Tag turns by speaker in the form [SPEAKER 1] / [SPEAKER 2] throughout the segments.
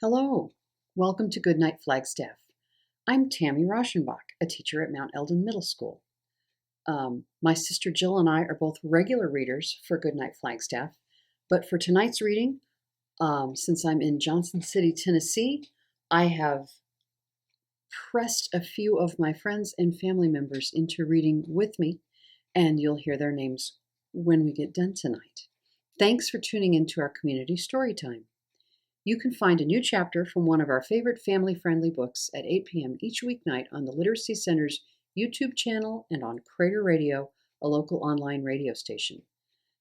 [SPEAKER 1] Hello, welcome to Goodnight Flagstaff. I'm Tammy Rauschenbach, a teacher at Mount Eldon Middle School. My sister Jill and I are both regular readers for Goodnight Flagstaff, but for tonight's reading, since I'm in Johnson City, Tennessee, I have pressed a few of my friends and family members into reading with me, and you'll hear their names when we get done tonight. Thanks for tuning into our community story time. You can find a new chapter from one of our favorite family-friendly books at 8 p.m. each weeknight on the Literacy Center's YouTube channel and on Crater Radio, a local online radio station.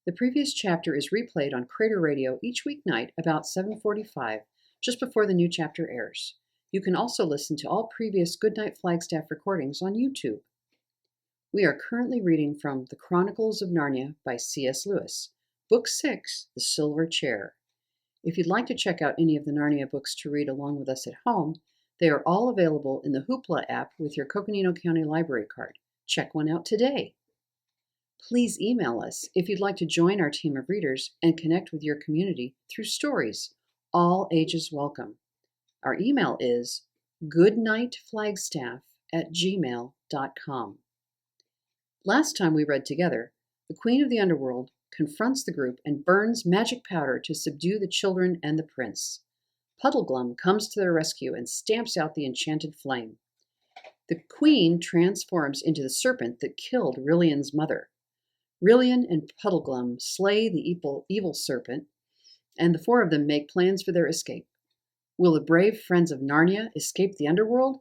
[SPEAKER 1] The previous chapter is replayed on Crater Radio each weeknight about 7:45, just before the new chapter airs. You can also listen to all previous Goodnight Flagstaff recordings on YouTube. We are currently reading from The Chronicles of Narnia by C.S. Lewis, Book 6, The Silver Chair. If you'd like to check out any of the Narnia books to read along with us at home, they are all available in the Hoopla app with your Coconino County Library card. Check one out today. Please email us if you'd like to join our team of readers and connect with your community through stories. All ages welcome. Our email is goodnightflagstaff@gmail.com. Last time we read together, the Queen of the Underworld confronts the group and burns magic powder to subdue the children and the prince. Puddleglum comes to their rescue and stamps out the enchanted flame. The queen transforms into the serpent that killed Rillian's mother. Rillian and Puddleglum slay the evil serpent, and the four of them make plans for their escape. Will the brave friends of Narnia escape the underworld?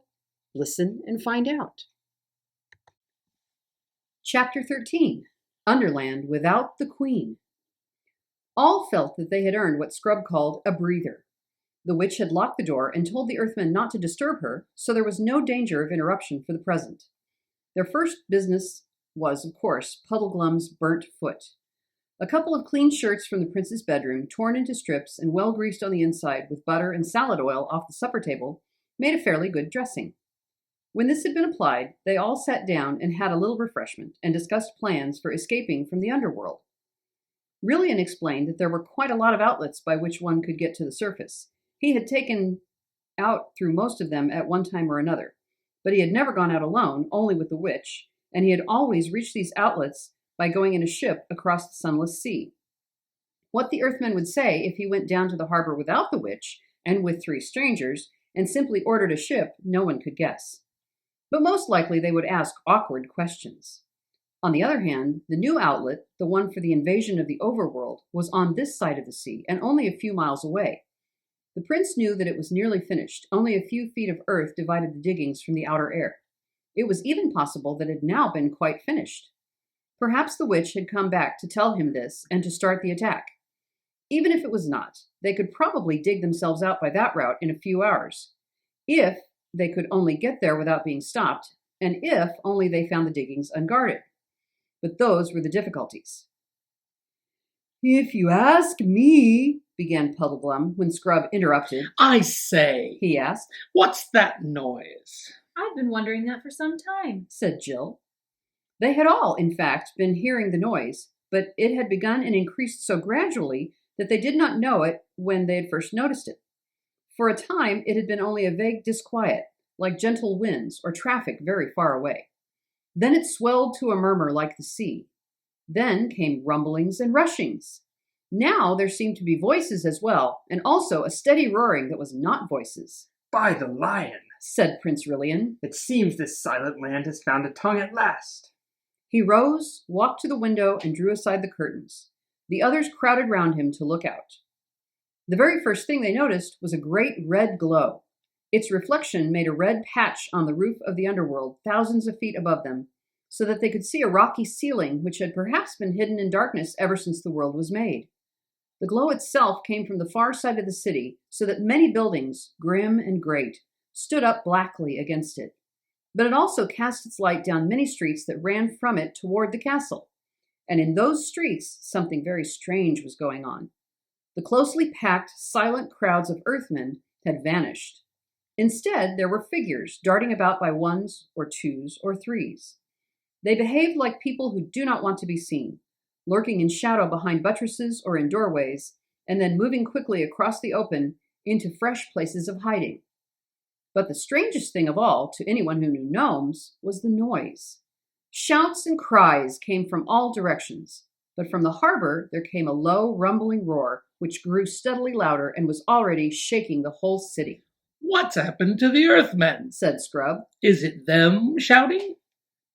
[SPEAKER 1] Listen and find out. Chapter 13. Underland Without the Queen. All felt that they had earned what Scrub called a breather. The witch had locked the door and told the Earthmen not to disturb her, so there was no danger of interruption for the present. Their first business was, of course, Puddleglum's burnt foot. A couple of clean shirts from the prince's bedroom, torn into strips and well greased on the inside with butter and salad oil off the supper table, made a fairly good dressing. When this had been applied, they all sat down and had a little refreshment and discussed plans for escaping from the underworld. Rillian explained that there were quite a lot of outlets by which one could get to the surface. He had taken out through most of them at one time or another, but he had never gone out alone, only with the witch, and he had always reached these outlets by going in a ship across the sunless sea. What the Earthmen would say if he went down to the harbor without the witch and with 3 strangers and simply ordered a ship, no one could guess. But most likely they would ask awkward questions. On the other hand, the new outlet, the one for the invasion of the overworld, was on this side of the sea and only a few miles away. The prince knew that it was nearly finished. Only a few feet of earth divided the diggings from the outer air. It was even possible that it had now been quite finished. Perhaps the witch had come back to tell him this and to start the attack. Even if it was not, they could probably dig themselves out by that route in a few hours. If they could only get there without being stopped, and if only they found the diggings unguarded. But those were the difficulties. "If you ask me," began Puddleglum when Scrub interrupted.
[SPEAKER 2] "I say,"
[SPEAKER 1] he asked.
[SPEAKER 2] "What's that noise?"
[SPEAKER 3] "I've been wondering that for some time,"
[SPEAKER 1] said Jill. They had all, in fact, been hearing the noise, but it had begun and increased so gradually that they did not know it when they had first noticed it. For a time, it had been only a vague disquiet, like gentle winds or traffic very far away. Then it swelled to a murmur like the sea. Then came rumblings and rushings. Now there seemed to be voices as well, and also a steady roaring that was not voices.
[SPEAKER 4] "By the lion,"
[SPEAKER 1] said Prince Rillian,
[SPEAKER 4] "it seems this silent land has found a tongue at last."
[SPEAKER 1] He rose, walked to the window, and drew aside the curtains. The others crowded round him to look out. The very first thing they noticed was a great red glow. Its reflection made a red patch on the roof of the underworld thousands of feet above them, so that they could see a rocky ceiling which had perhaps been hidden in darkness ever since the world was made. The glow itself came from the far side of the city, so that many buildings, grim and great, stood up blackly against it. But it also cast its light down many streets that ran from it toward the castle. And in those streets, something very strange was going on. The closely packed, silent crowds of Earthmen had vanished. Instead, there were figures darting about by 1s or 2s or 3s. They behaved like people who do not want to be seen, lurking in shadow behind buttresses or in doorways, and then moving quickly across the open into fresh places of hiding. But the strangest thing of all, to anyone who knew gnomes, was the noise. Shouts and cries came from all directions, but from the harbor there came a low, rumbling roar, which grew steadily louder and was already shaking the whole city.
[SPEAKER 2] What's happened to the Earthmen?
[SPEAKER 1] Said Scrub.
[SPEAKER 2] Is it them shouting?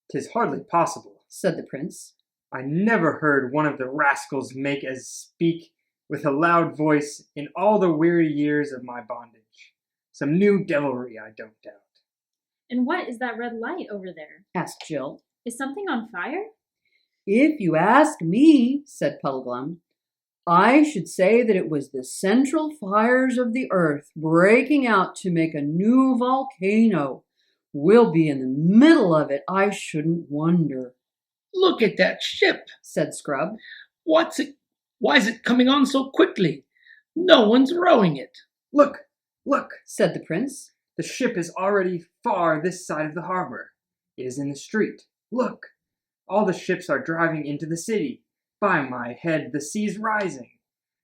[SPEAKER 4] 'Tis hardly possible,
[SPEAKER 1] Said the prince.
[SPEAKER 4] I never heard one of the rascals make as speak with a loud voice in all the weary years of my bondage. Some new devilry, I don't doubt.
[SPEAKER 3] And what is that red light over there?
[SPEAKER 1] Asked Jill.
[SPEAKER 3] Is something on fire?
[SPEAKER 1] If you ask me, said Puddleglum, I should say that it was the central fires of the earth breaking out to make a new volcano. We'll be in the middle of it, I shouldn't wonder.
[SPEAKER 2] Look at that ship,
[SPEAKER 1] said Scrub.
[SPEAKER 2] Why is it coming on so quickly? No one's rowing it.
[SPEAKER 4] Look, look,
[SPEAKER 1] said the prince.
[SPEAKER 4] The ship is already far this side of the harbor. It is in the street. Look, all the ships are driving into the city. By my head, the sea's rising.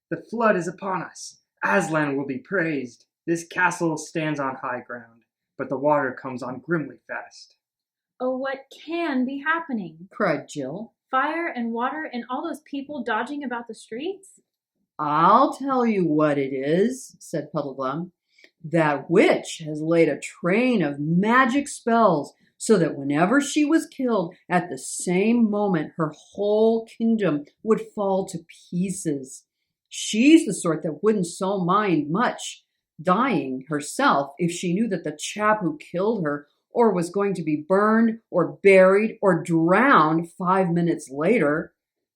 [SPEAKER 4] The flood is upon us. Aslan will be praised. This castle stands on high ground, but the water comes on grimly fast.
[SPEAKER 3] Oh, what can be happening?
[SPEAKER 1] Cried Jill.
[SPEAKER 3] Fire and water and all those people dodging about the streets?
[SPEAKER 1] I'll tell you what it is, said Puddleglum. That witch has laid a train of magic spells so that whenever she was killed, at the same moment her whole kingdom would fall to pieces. She's the sort that wouldn't so mind much dying herself if she knew that the chap who killed her or was going to be burned or buried or drowned 5 minutes later.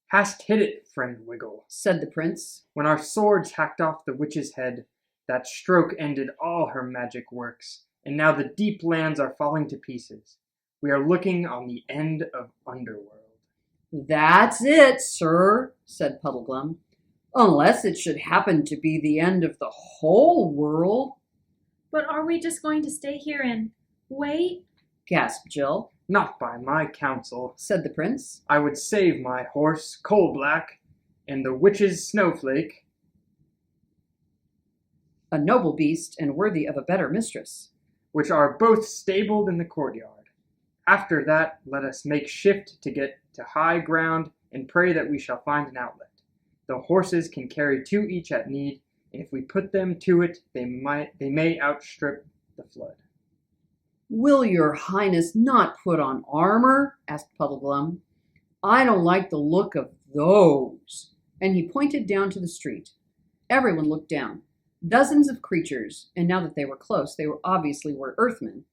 [SPEAKER 4] Hast hit it, friend Wiggle,
[SPEAKER 1] said the prince.
[SPEAKER 4] When our swords hacked off the witch's head, that stroke ended all her magic works, and now the deep lands are falling to pieces. We are looking on the end of Underworld.
[SPEAKER 1] That's it, sir, said Puddleglum. Unless it should happen to be the end of the whole world.
[SPEAKER 3] But are we just going to stay here and wait?
[SPEAKER 1] Gasped Jill.
[SPEAKER 4] Not by my counsel,
[SPEAKER 1] said the prince.
[SPEAKER 4] I would save my horse, Coal-Black, and the witch's Snowflake,
[SPEAKER 1] a noble beast and worthy of a better mistress,
[SPEAKER 4] which are both stabled in the courtyard. After that, let us make shift to get to high ground and pray that we shall find an outlet. The horses can carry 2 each at need, and if we put them to it, they may outstrip the flood.
[SPEAKER 1] Will your highness not put on armor? Asked Puddleglum. I don't like the look of those. And he pointed down to the street. Everyone looked down. Dozens of creatures, and now that they were close, they were obviously Earthmen,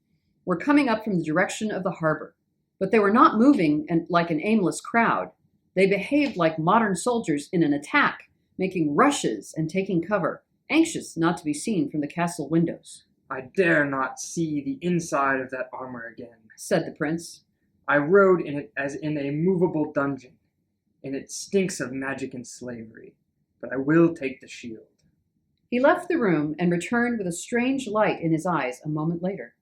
[SPEAKER 1] were coming up from the direction of the harbor. But they were not moving like an aimless crowd. They behaved like modern soldiers in an attack, making rushes and taking cover, anxious not to be seen from the castle windows.
[SPEAKER 4] I dare not see the inside of that armor again,
[SPEAKER 1] said the prince.
[SPEAKER 4] I rode in it as in a movable dungeon, and it stinks of magic and slavery, but I will take the shield.
[SPEAKER 1] He left the room and returned with a strange light in his eyes a moment later.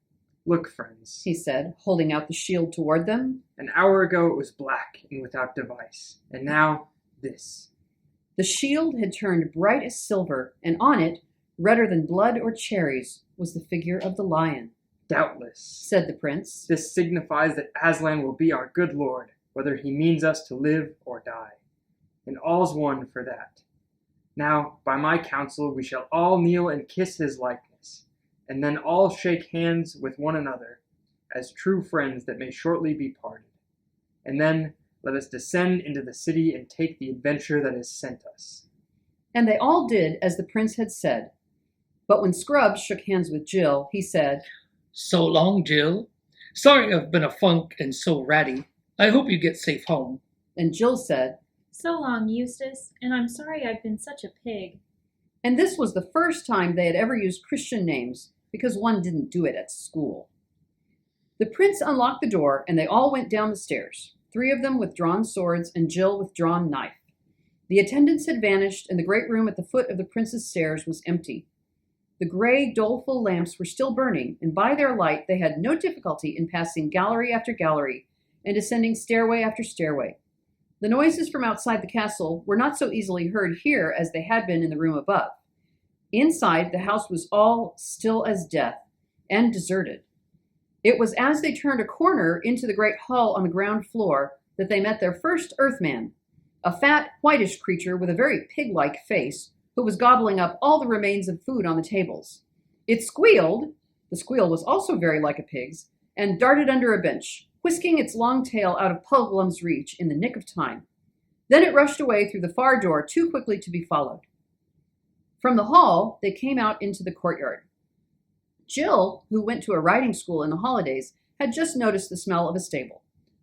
[SPEAKER 4] Look, friends,
[SPEAKER 1] he said, holding out the shield toward them.
[SPEAKER 4] An hour ago it was black and without device, and now this.
[SPEAKER 1] The shield had turned bright as silver, and on it, redder than blood or cherries, was the figure of the lion.
[SPEAKER 4] Doubtless,
[SPEAKER 1] said the prince.
[SPEAKER 4] This signifies that Aslan will be our good lord, whether he means us to live or die. And all's one for that. Now, by my counsel, we shall all kneel and kiss his likeness, and then all shake hands with one another, as true friends that may shortly be parted. And then let us descend into the city and take the adventure that is sent us.
[SPEAKER 1] And they all did as the prince had said. But when Scrub shook hands with Jill, he said,
[SPEAKER 2] So long, Jill. Sorry I've been a funk and so ratty. I hope you get safe home.
[SPEAKER 1] And Jill said,
[SPEAKER 3] So long, Eustace, and I'm sorry I've been such a pig.
[SPEAKER 1] And this was the first time they had ever used Christian names, because one didn't do it at school. The prince unlocked the door, and they all went down the stairs, 3 of them with drawn swords and Jill with drawn knife. The attendants had vanished, and the great room at the foot of the prince's stairs was empty. The gray, doleful lamps were still burning, and by their light they had no difficulty in passing gallery after gallery and descending stairway after stairway. The noises from outside the castle were not so easily heard here as they had been in the room above. Inside, the house was all still as death and deserted. It was as they turned a corner into the great hall on the ground floor that they met their first Earthman, a fat, whitish creature with a very pig-like face who was gobbling up all the remains of food on the tables. It squealed, the squeal was also very like a pig's, and darted under a bench, whisking its long tail out of Puddleglum's reach in the nick of time. Then it rushed away through the far door too quickly to be followed. From the hall, they came out into the courtyard. Jill, who went to a riding school in the holidays, had just noticed the smell of a stable.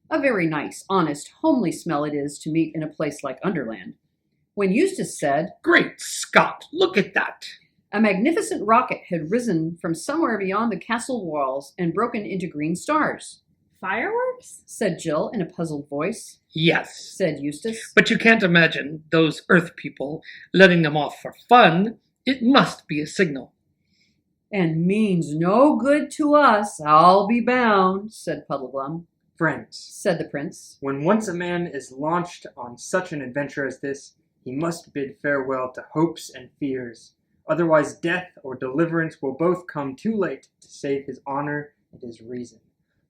[SPEAKER 1] A very nice, honest, homely smell it is to meet in a place like Underland. When Eustace said,
[SPEAKER 2] "Great Scott, look at that!"
[SPEAKER 1] a magnificent rocket had risen from somewhere beyond the castle walls and broken into green stars.
[SPEAKER 3] Fireworks?
[SPEAKER 1] Said Jill in a puzzled voice.
[SPEAKER 2] Yes,
[SPEAKER 1] Said Eustace.
[SPEAKER 2] but you can't imagine those Earth people letting them off for fun. It must be a signal.
[SPEAKER 1] And means no good to us, I'll be bound, said Puddleglum.
[SPEAKER 4] Friends,
[SPEAKER 1] Said the prince.
[SPEAKER 4] when once a man is launched on such an adventure as this, he must bid farewell to hopes and fears. Otherwise death or deliverance will both come too late to save his honor and his reason.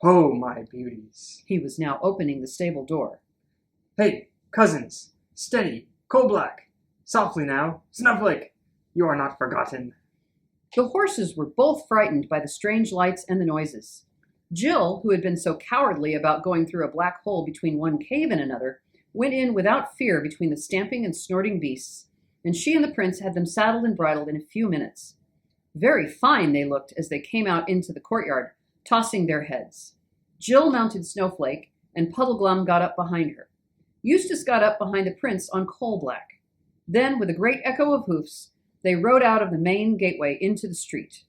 [SPEAKER 4] Ho, my beauties.
[SPEAKER 1] He was now opening the stable door.
[SPEAKER 4] Hey, cousins, steady, coal-black. Softly now, Snowflake, you are not forgotten.
[SPEAKER 1] The horses were both frightened by the strange lights and the noises. Jill, who had been so cowardly about going through a black hole between one cave and another, went in without fear between the stamping and snorting beasts, and she and the prince had them saddled and bridled in a few minutes. Very fine they looked as they came out into the courtyard, tossing their heads. Jill mounted Snowflake, and Puddleglum got up behind her. Eustace got up behind the prince on Coal-Black. Then, with a great echo of hoofs, they rode out of the main gateway into the street.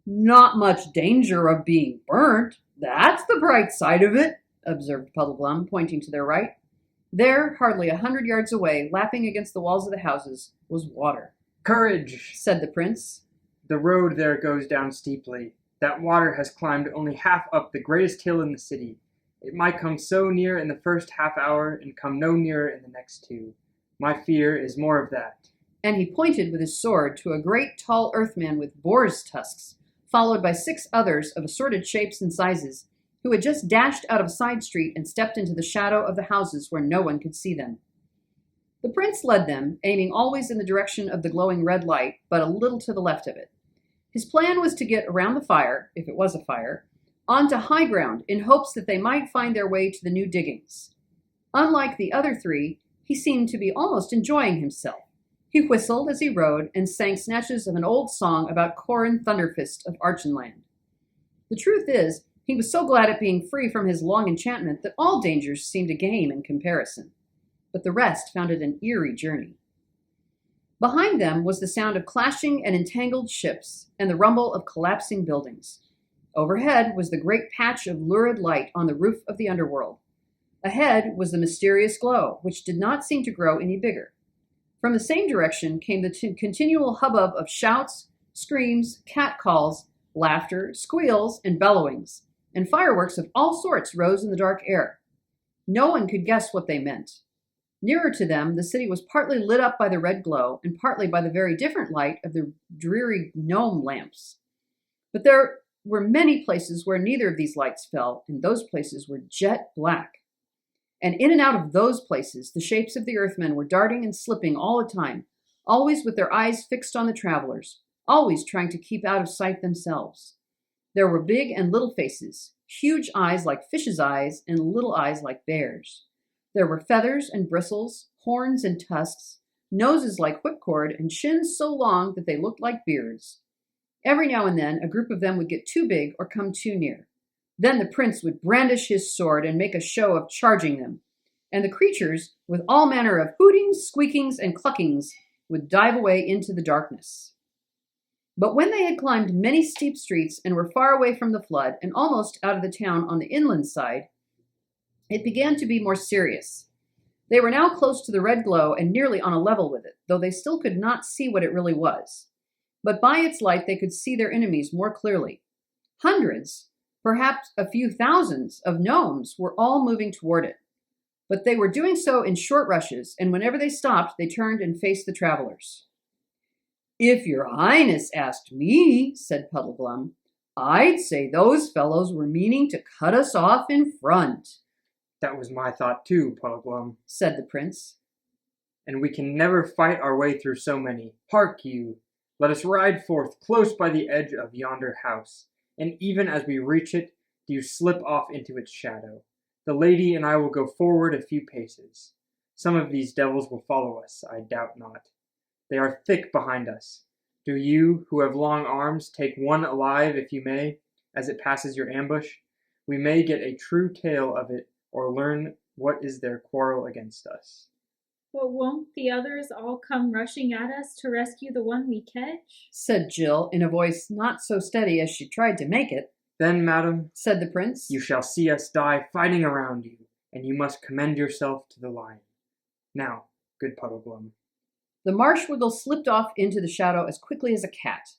[SPEAKER 1] Not much danger of being burnt. That's the bright side of it, observed Puddleglum, pointing to their right. There, hardly 100 yards away, lapping against the walls of the houses, was water.
[SPEAKER 4] Courage,
[SPEAKER 1] Said the prince.
[SPEAKER 4] The road there goes down steeply. That water has climbed only half up the greatest hill in the city. It might come so near in the first half hour and come no nearer in the next two. My fear is more of that.
[SPEAKER 1] And he pointed with his sword to a great tall earthman with boar's tusks, followed by 6 others of assorted shapes and sizes, who had just dashed out of a side street and stepped into the shadow of the houses where no one could see them. The prince led them, aiming always in the direction of the glowing red light, but a little to the left of it. His plan was to get around the fire, if it was a fire, onto high ground in hopes that they might find their way to the new diggings. Unlike the other 3, he seemed to be almost enjoying himself. He whistled as he rode and sang snatches of an old song about Corin Thunderfist of Archenland. The truth is, he was so glad at being free from his long enchantment that all dangers seemed a game in comparison. But the rest found it an eerie journey. Behind them was the sound of clashing and entangled ships and the rumble of collapsing buildings. Overhead was the great patch of lurid light on the roof of the underworld. Ahead was the mysterious glow, which did not seem to grow any bigger. From the same direction came the continual hubbub of shouts, screams, catcalls, laughter, squeals, and bellowings, and fireworks of all sorts rose in the dark air. No one could guess what they meant. Nearer to them, the city was partly lit up by the red glow and partly by the very different light of the dreary gnome lamps. But there were many places where neither of these lights fell, and those places were jet black. And in and out of those places, the shapes of the earthmen were darting and slipping all the time, always with their eyes fixed on the travelers, always trying to keep out of sight themselves. There were big and little faces, huge eyes like fishes' eyes and little eyes like bears'. There were feathers and bristles, horns and tusks, noses like whipcord, and chins so long that they looked like beards. Every now and then, a group of them would get too big or come too near. Then the prince would brandish his sword and make a show of charging them, and the creatures, with all manner of hootings, squeakings, and cluckings, would dive away into the darkness. But when they had climbed many steep streets and were far away from the flood and almost out of the town on the inland side, it began to be more serious. They were now close to the red glow and nearly on a level with it, though they still could not see what it really was. But by its light they could see their enemies more clearly. Hundreds, perhaps a few thousands of gnomes were all moving toward it. But they were doing so in short rushes, and whenever they stopped, they turned and faced the travelers. If your highness asked me, said Puddleglum, I'd say those fellows were meaning to cut us off in front.
[SPEAKER 4] That was my thought too, Puddleglum,
[SPEAKER 1] said the prince.
[SPEAKER 4] And we can never fight our way through so many. Hark you, let us ride forth close by the edge of yonder house, and even as we reach it, do you slip off into its shadow. The lady and I will go forward a few paces. Some of these devils will follow us, I doubt not. They are thick behind us. Do you, who have long arms, take one alive if you may, as it passes your ambush. We may get a true tale of it, or learn what is their quarrel against us.
[SPEAKER 3] But won't the others all come rushing at us to rescue the one we catch?
[SPEAKER 1] Said Jill in a voice not so steady as she tried to make it.
[SPEAKER 4] Then, madam,
[SPEAKER 1] said the prince,
[SPEAKER 4] you shall see us die fighting around you, and you must commend yourself to the lion. Now, good Puddleglum.
[SPEAKER 1] The Marshwiggle slipped off into the shadow as quickly as a cat.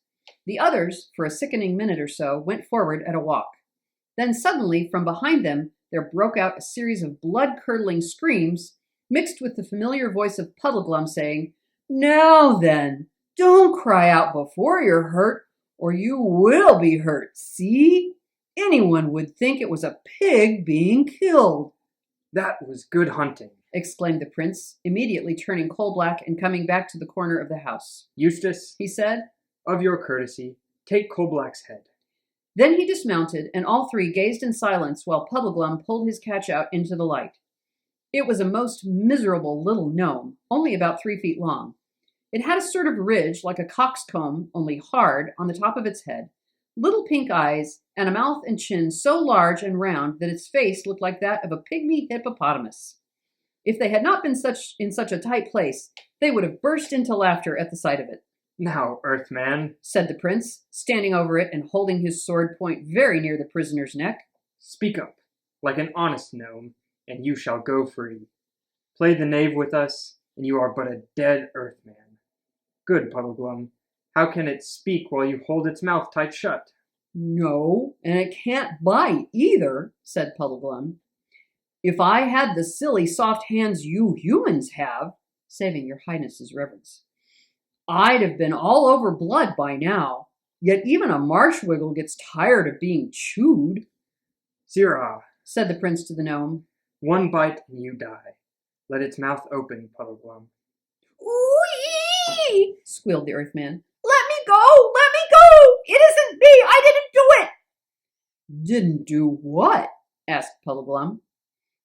[SPEAKER 1] The others, for a sickening minute or so, went forward at a walk. Then suddenly, from behind them, there broke out a series of blood-curdling screams, mixed with the familiar voice of Puddleglum saying, Now then, don't cry out before you're hurt, or you will be hurt, see? Anyone would think it was a pig being killed.
[SPEAKER 4] That was good hunting,
[SPEAKER 1] exclaimed the prince, immediately turning coal-black and coming back to the corner of the house.
[SPEAKER 4] Eustace,
[SPEAKER 1] he said,
[SPEAKER 4] of your courtesy, take coal-black's head.
[SPEAKER 1] Then he dismounted, and all three gazed in silence while Puddleglum pulled his catch out into the light. It was a most miserable little gnome, only about 3 feet long. It had a sort of ridge like a coxcomb, only hard, on the top of its head, little pink eyes, and a mouth and chin so large and round that its face looked like that of a pygmy hippopotamus. If they had not been in such a tight place, they would have burst into laughter at the sight of it.
[SPEAKER 4] Now, Earthman,
[SPEAKER 1] said the prince, standing over it and holding his sword point very near the prisoner's neck.
[SPEAKER 4] Speak up, like an honest gnome, and you shall go free. Play the knave with us, and you are but a dead Earthman. Good Puddleglum, how can it speak while you hold its mouth tight shut?
[SPEAKER 1] No, and it can't bite either, said Puddleglum. If I had the silly soft hands you humans have, saving your highness's reverence, I'd have been all over blood by now. Yet even a Marshwiggle gets tired of being chewed.
[SPEAKER 4] Sirrah,
[SPEAKER 1] said the prince to the gnome.
[SPEAKER 4] One bite and you die. Let its mouth open, Puddleglum.
[SPEAKER 1] Ooh-ee! Squealed the Earthman. Let me go! Let me go! It isn't me! I didn't do it! Didn't do what? Asked Puddleglum.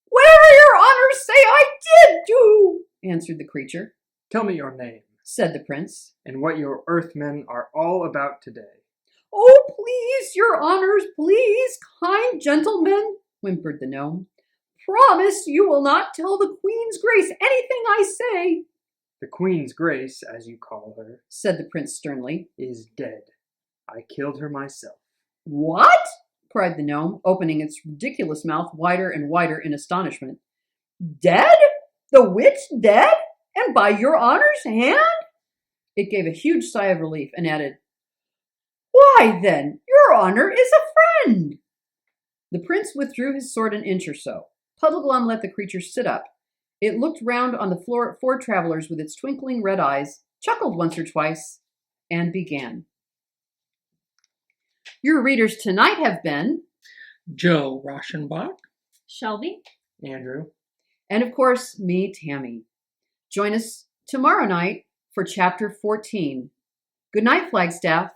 [SPEAKER 1] Whatever your honors say I did do, answered the creature.
[SPEAKER 4] Tell me your name,
[SPEAKER 1] said the prince,
[SPEAKER 4] and what your Earthmen are all about today.
[SPEAKER 1] Oh, please, your honors, please, kind gentlemen, whimpered the gnome. Promise you will not tell the Queen's Grace anything I say.
[SPEAKER 4] The Queen's Grace, as you call her,
[SPEAKER 1] said the prince sternly,
[SPEAKER 4] is dead. I killed her myself.
[SPEAKER 1] What? Cried the gnome, opening its ridiculous mouth wider and wider in astonishment. Dead? The witch dead? And by your honor's hand? It gave a huge sigh of relief and added, Why then, your honor is a friend. The prince withdrew his sword an inch or so. Puddleglum let the creature sit up. It looked round on the floor at 4 travelers with its twinkling red eyes, chuckled once or twice, and began. Your readers tonight have been
[SPEAKER 2] Joe Rauschenbach,
[SPEAKER 3] Shelby,
[SPEAKER 4] Andrew,
[SPEAKER 1] and of course, me, Tammy. Join us tomorrow night for Chapter 14. Good night, Flagstaff.